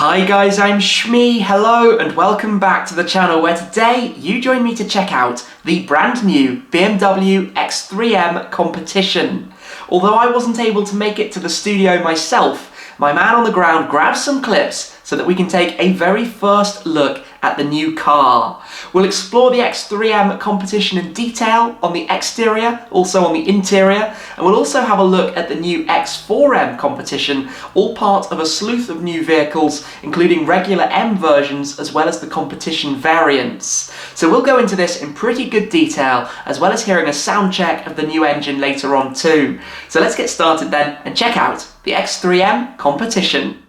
Hi guys, I'm Shmee, hello and welcome back to the channel where today you join me to check out the brand new BMW X3M Competition. Although I wasn't able to make it to the studio myself, my man on the ground grabbed some clips so that we can take a very first look at the new car. We'll explore the X3M Competition in detail on the exterior, also on the interior, and we'll also have a look at the new X4M Competition, all part of a sleuth of new vehicles, including regular M versions as well as the competition variants. So we'll go into this in pretty good detail, as well as hearing a sound check of the new engine later on too. So let's get started then and check out the X3M Competition.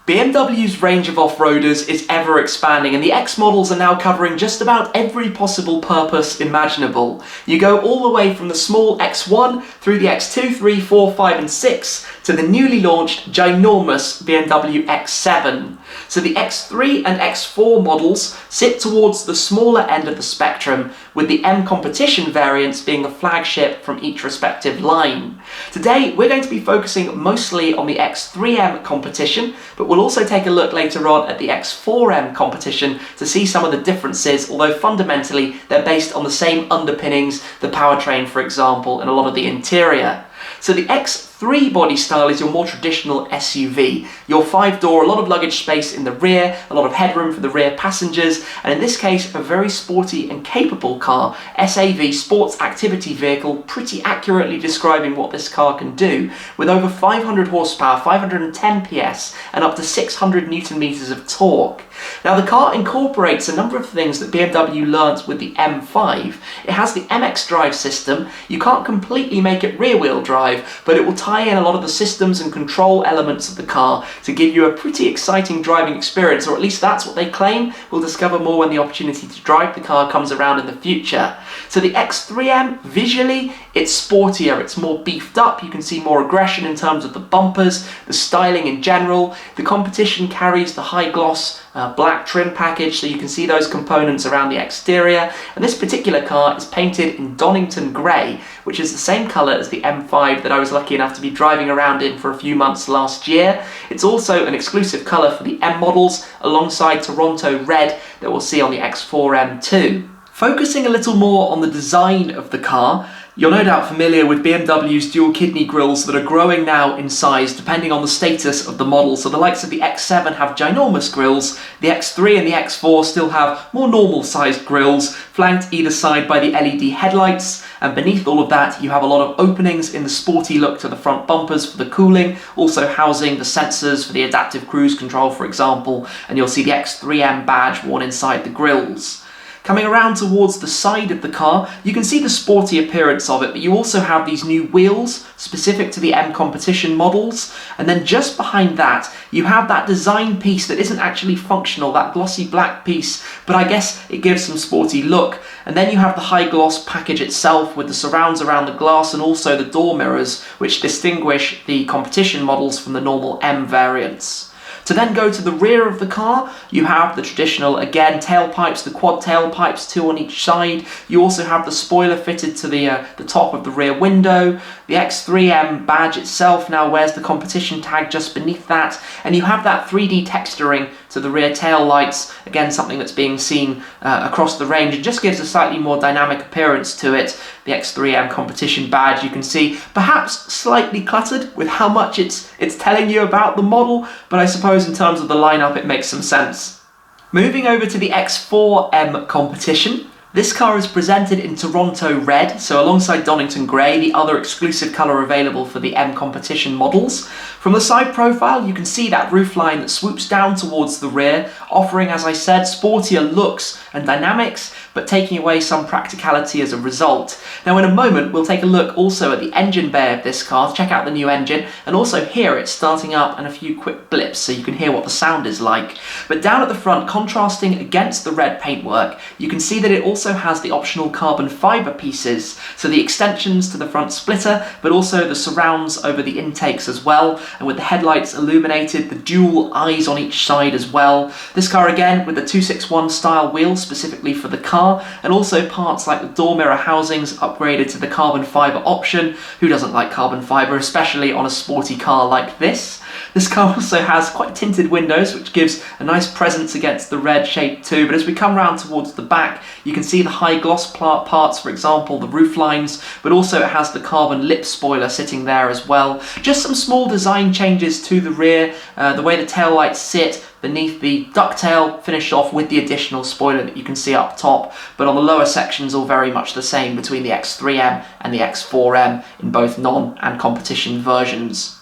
BMW's range of off-roaders is ever expanding, and the X models are now covering just about every possible purpose imaginable. You go all the way from the small X1 through the X2, 3, 4, 5 and 6 to the newly launched ginormous BMW X7. So the X3 and X4 models sit towards the smaller end of the spectrum, with the M Competition variants being the flagship from each respective line. Today we're going to be focusing mostly on the X3M Competition, but we'll also take a look later on at the X4M Competition to see some of the differences, although fundamentally they're based on the same underpinnings, the powertrain for example, and a lot of the interior. So the X3 body style is your more traditional SUV. Your 5-door, a lot of luggage space in the rear, a lot of headroom for the rear passengers, and in this case a very sporty and capable car, SAV, sports activity vehicle, pretty accurately describing what this car can do, with over 500 horsepower, 510 PS, and up to 600 Newton meters of torque. Now the car incorporates a number of things that BMW learnt with the M5. It has the xDrive system. You can't completely make it rear-wheel drive, but it will tie in a lot of the systems and control elements of the car to give you a pretty exciting driving experience, or at least that's what they claim. We'll discover more when the opportunity to drive the car comes around in the future. So the X3M, visually, it's sportier, it's more beefed up, you can see more aggression in terms of the bumpers, the styling in general. The competition carries the high gloss black trim package, so you can see those components around the exterior, and this particular car is painted in Donington Grey, which is the same colour as the M5 that I was lucky enough to be driving around in for a few months last year. It's also an exclusive colour for the M models, alongside Toronto Red that we'll see on the X4M too. Focusing a little more on the design of the car, you're no doubt familiar with BMW's dual kidney grills that are growing now in size depending on the status of the model. So the likes of the X7 have ginormous grills, the X3 and the X4 still have more normal sized grills, flanked either side by the LED headlights, and beneath all of that you have a lot of openings in the sporty look to the front bumpers for the cooling, also housing the sensors for the adaptive cruise control for example, and you'll see the X3M badge worn inside the grills. Coming around towards the side of the car, you can see the sporty appearance of it, but you also have these new wheels specific to the M Competition models, and then just behind that you have that design piece that isn't actually functional, that glossy black piece, but I guess it gives some sporty look. And then you have the high gloss package itself with the surrounds around the glass and also the door mirrors, which distinguish the competition models from the normal M variants. To then go to the rear of the car, you have the traditional, again, tailpipes, the quad tailpipes, 2 on each side. You also have the spoiler fitted to the top of the rear window. The X3M badge itself now wears the competition tag just beneath that, and you have that 3D texturing to the rear tail lights, again something that's being seen across the range. It just gives a slightly more dynamic appearance to it. The X3M Competition badge, you can see, perhaps slightly cluttered with how much it's telling you about the model, but I suppose in terms of the lineup it makes some sense. Moving over to the X4M Competition, this car is presented in Toronto Red, so alongside Donington Grey, the other exclusive colour available for the M Competition models. From the side profile, you can see that roofline that swoops down towards the rear, offering, as I said, sportier looks and dynamics, but taking away some practicality as a result. Now in a moment, we'll take a look also at the engine bay of this car, check out the new engine, and also hear it starting up and a few quick blips so you can hear what the sound is like. But down at the front, contrasting against the red paintwork, you can see that it also has the optional carbon fibre pieces, so the extensions to the front splitter, but also the surrounds over the intakes as well, and with the headlights illuminated, the dual eyes on each side as well. This car again with the 261 style wheels specifically for the car, car, and also parts like the door mirror housings upgraded to the carbon fibre option. Who doesn't like carbon fibre, especially on a sporty car like this? This car also has quite tinted windows, which gives a nice presence against the red shape too, but as we come round towards the back, you can see the high gloss parts, for example, the roof lines, but also it has the carbon lip spoiler sitting there as well. Just some small design changes to the rear, the way the taillights sit beneath the ducktail, finished off with the additional spoiler that you can see up top, but on the lower sections all very much the same between the X3M and the X4M in both non and competition versions.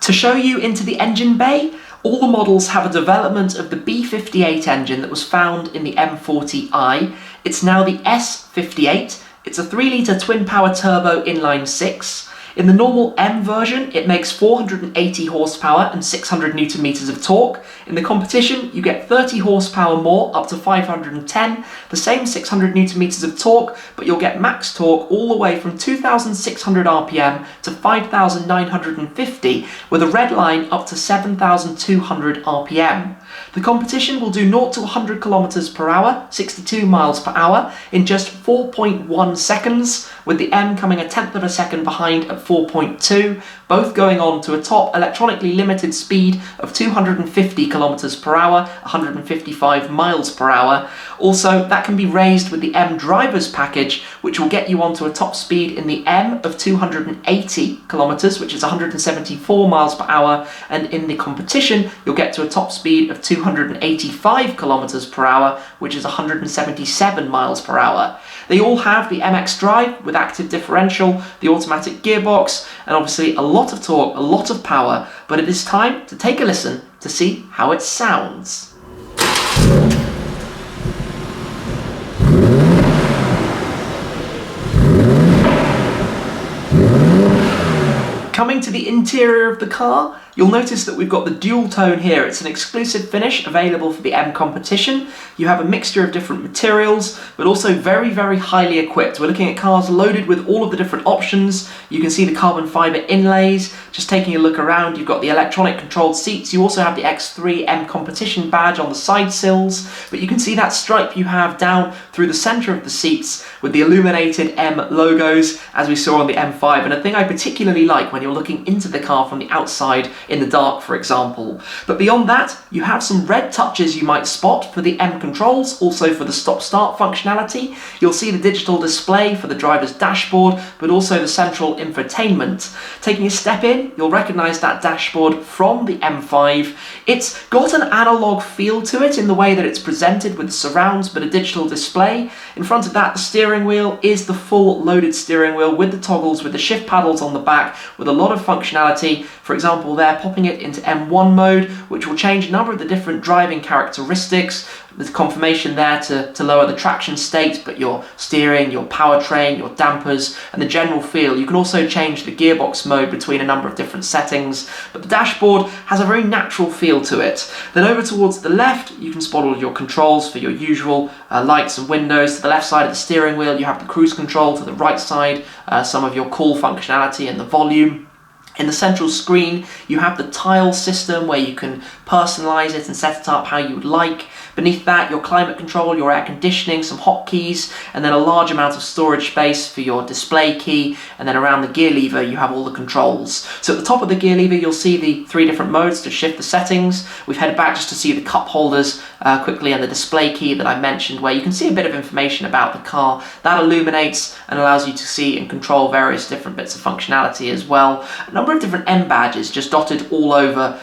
To show you into the engine bay, all the models have a development of the B58 engine that was found in the M40i. It's now the S58. It's a 3-litre twin-power turbo inline 6. In the normal M version, it makes 480 horsepower and 600 newton meters of torque. In the competition, you get 30 horsepower more, up to 510, the same 600 newton meters of torque, but you'll get max torque all the way from 2,600 RPM to 5,950, with a red line up to 7,200 RPM. The competition will do 0 to 100 kilometers per hour, 62 miles per hour, in just 4.1 seconds, with the M coming a tenth of a second behind at 4.2, both going on to a top electronically limited speed of 250 kilometers per hour, 155 miles per hour. Also, that can be raised with the M drivers package, which will get you onto a top speed in the M of 280 kilometers, which is 174 miles per hour, and in the competition, you'll get to a top speed of 285 kilometers per hour, which is 177 miles per hour. They all have the xDrive with active differential, the automatic gearbox, and obviously a lot of torque, a lot of power, but it is time to take a listen to see how it sounds. Coming to the interior of the car, you'll notice that we've got the dual tone here. It's an exclusive finish available for the M Competition. You have a mixture of different materials, but also very, very highly equipped. We're looking at cars loaded with all of the different options. You can see the carbon fibre inlays. Just taking a look around, you've got the electronic controlled seats. You also have the X3M Competition badge on the side sills, but you can see that stripe you have down through the centre of the seats with the illuminated M logos, as we saw on the M5. And a thing I particularly like when you're looking into the car from the outside in the dark, for example. But beyond that, you have some red touches you might spot for the M controls, also for the stop-start functionality. You'll see the digital display for the driver's dashboard, but also the central infotainment. Taking a step in, you'll recognise that dashboard from the M5. It's got an analog feel to it in the way that it's presented with the surrounds, but a digital display. In front of that, the steering wheel is the full loaded steering wheel with the toggles, with the shift paddles on the back, with a lot of functionality. For example, there, popping it into M1 mode, which will change a number of the different driving characteristics. There's confirmation there to lower the traction state, but your steering, your powertrain, your dampers, and the general feel. You can also change the gearbox mode between a number of different settings, but the dashboard has a very natural feel to it. Then over towards the left, you can spot all of your controls for your usual lights and windows. To the left side of the steering wheel, you have the cruise control. To the right side, some of your call functionality and the volume. In the central screen, you have the tile system where you can personalize it and set it up how you would like. Beneath that, your climate control, your air conditioning, some hotkeys, and then a large amount of storage space for your display key. And then around the gear lever, you have all the controls. So at the top of the gear lever, you'll see the 3 different modes to shift the settings. We've headed back just to see the cup holders quickly, and the display key that I mentioned, where you can see a bit of information about the car. That illuminates and allows you to see and control various different bits of functionality as well. A number of different M badges just dotted all over,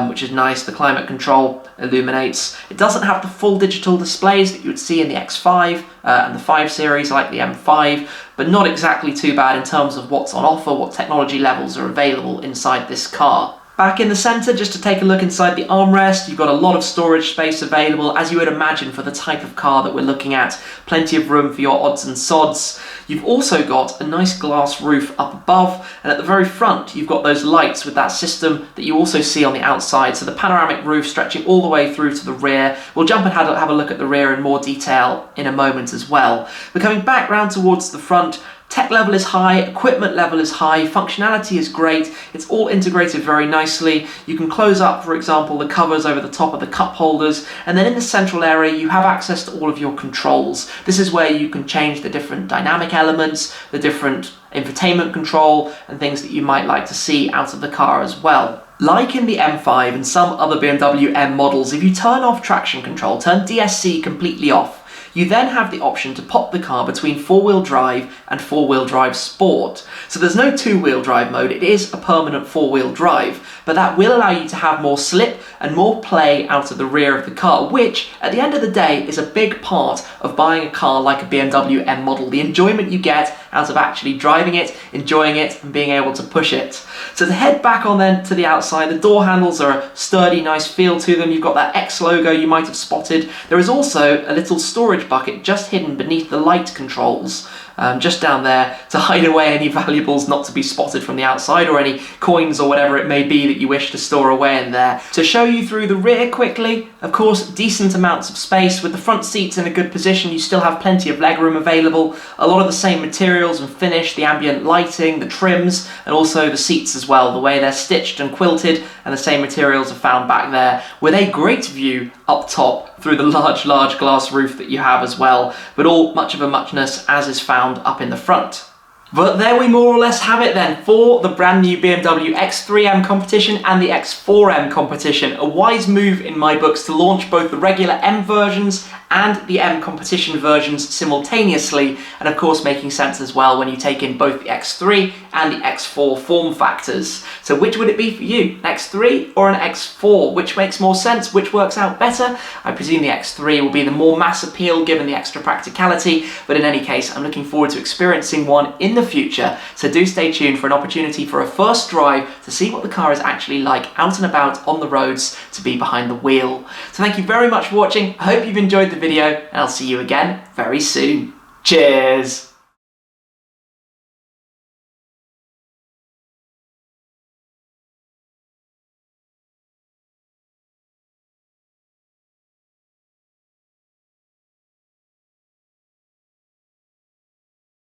which is nice. The climate control illuminates. It doesn't have the full digital displays that you would see in the X5 and the 5 Series like the M5, but not exactly too bad in terms of what's on offer, what technology levels are available inside this car. Back in the centre, just to take a look inside the armrest, you've got a lot of storage space available, as you would imagine for the type of car that we're looking at. Plenty of room for your odds and sods. You've also got a nice glass roof up above, and at the very front you've got those lights with that system that you also see on the outside, so the panoramic roof stretching all the way through to the rear. We'll jump and have a look at the rear in more detail in a moment as well. But coming back round towards the front, Tech level is high, equipment level is high, functionality is great, it's all integrated very nicely. You can close up, for example, the covers over the top of the cup holders, and then in the central area you have access to all of your controls. This is where you can change the different dynamic elements, the different infotainment control, and things that you might like to see out of the car as well. Like in the M5 and some other BMW M models, if you turn off traction control, turn DSC completely off, you then have the option to pop the car between 4-wheel drive and 4-wheel drive sport. So there's no 2-wheel drive mode, it is a permanent 4-wheel drive, but that will allow you to have more slip and more play out of the rear of the car, which at the end of the day is a big part of buying a car like a BMW M model, the enjoyment you get out of actually driving it, enjoying it, and being able to push it. So to head back on then to the outside, the door handles are a sturdy, nice feel to them. You've got that X logo you might have spotted. There is also a little storage bucket just hidden beneath the light controls, just down there to hide away any valuables not to be spotted from the outside, or any coins or whatever it may be that you wish to store away in there. To show you through the rear quickly, of course, decent amounts of space. With the front seats in a good position, you still have plenty of legroom available. A lot of the same materials and finish, the ambient lighting, the trims, and also the seats as well, the way they're stitched and quilted, and the same materials are found back there, with a great view up top through the large glass roof that you have as well, but all much of a muchness as is found up in the front. But there we more or less have it then for the brand new BMW X3M Competition and the X4M Competition. A wise move in my books to launch both the regular M versions and the M Competition versions simultaneously, and of course making sense as well when you take in both the X3 and the X4 form factors. So which would it be for you? An X3 or an X4? Which makes more sense? Which works out better? I presume the X3 will be the more mass appeal given the extra practicality, but in any case I'm looking forward to experiencing one in the future, so do stay tuned for an opportunity for a first drive to see what the car is actually like out and about on the roads, to be behind the wheel. So thank you very much for watching, I hope you've enjoyed the video, and I'll see you again very soon. Cheers!